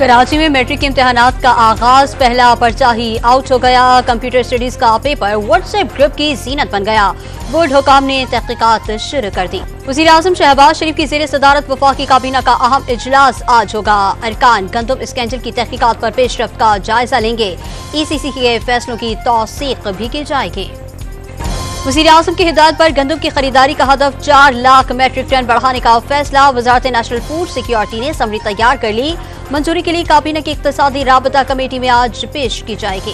कराची में मैट्रिक के इम्तिहानात का आगाज, पहला पर्चा ही आउट हो गया। कंप्यूटर स्टडीज का पेपर व्हाट्सएप ग्रुप की जीनत बन गया। बोर्ड हुकाम ने तहकीकात शुरू कर दी। वज़ीर आज़म शहबाज शरीफ की ज़ेर सदारत वफाकी काबीना का अहम इजलास आज होगा। अरकान गंदम स्कैंडल की तहकीकात पर पेशरफ्त का जायजा लेंगे। ECC के फैसलों की तौसीक भी की जाएगी। वज़ीर आज़म की हिदायत पर गंदम की खरीदारी का हदफ 4 लाख मैट्रिक टन बढ़ाने का फैसला। वज़ारत नेशनल फूड सिक्योरिटी ने समरी तैयार कर ली। मंजूरी के लिए काबीना की इक्तिसादी राबता कमेटी में आज पेश की जाएगी।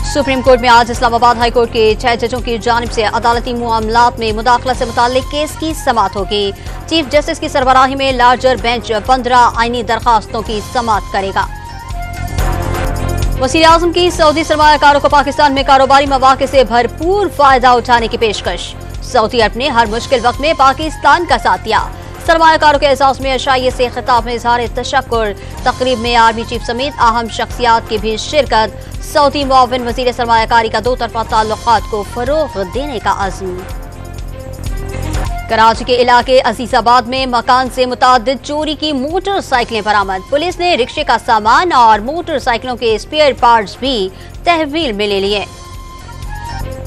सुप्रीम कोर्ट में आज इस्लामाबाद हाई कोर्ट के 6 जजों की जानिब से अदालती मामलात में मुदाखलत से मुताल्लिक केस की समाअत होगी। चीफ जस्टिस की सरबराही में लार्जर बेंच 15 आईनी दरखास्तों की समाअत करेगा। वज़ीर आज़म की सऊदी सरमायाकारों को पाकिस्तान में कारोबारी मौके से भरपूर फायदा उठाने की पेशकश। सऊदी अरब ने हर मुश्किल वक्त में पाकिस्तान का साथ दिया। सरमायाकारों के एहसास में अशाइये से खिताब में इजहार तशक्कुर। तकरीब में आर्मी चीफ समेत अहम शख्सियात की भी शिरकत। सऊदी मुआविन वज़ीर सरमायाकारी का दो तरफा ताल्लुकात को फरोग देने का अज़्म। कराची के इलाके अजीजाबाद में मकान से मुताद्दिद चोरी की मोटरसाइकिलें बरामद। पुलिस ने रिक्शे का सामान और मोटरसाइकिलों के स्पेयर पार्ट्स भी तहवील में ले लिए।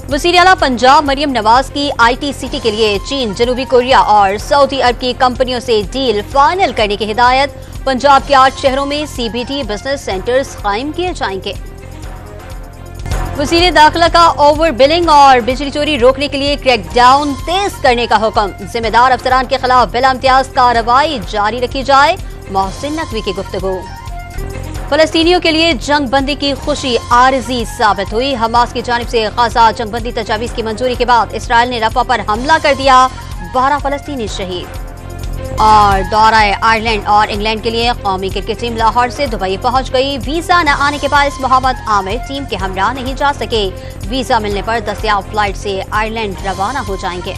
वज़ीर आला पंजाब मरियम नवाज की IT सिटी के लिए चीन, जनूबी कोरिया और सऊदी अरब की कंपनियों से डील फाइनल करने की हिदायत। पंजाब के 8 शहरों में CBD बिजनेस सेंटर्स कायम किए जाएंगे। वज़ीर दाखिला का ओवर बिलिंग और बिजली चोरी रोकने के लिए क्रैकडाउन तेज करने का हुक्म। जिम्मेदार अफसरान के खिलाफ बिला इम्तियाज कार्रवाई जारी रखी जाए। मोहसिन नकवी की गुफ्तगू। फलस्तीनियों के लिए जंग बंदी की खुशी आरजी साबित हुई। हमास की जानिब से गाजा जंग बंदी तजावीज की मंजूरी के बाद इसराइल ने रफा पर हमला कर दिया। 12 फलस्तीनी शहीद। और दौरा आयरलैंड और इंग्लैंड के लिए कौमी क्रिकेट टीम लाहौर से दुबई पहुंच गई। वीजा न आने के बायस मोहम्मद आमिर टीम के हमरा नहीं जा सके। वीजा मिलने पर दस्तयाब फ्लाइट से आयरलैंड रवाना हो जाएंगे।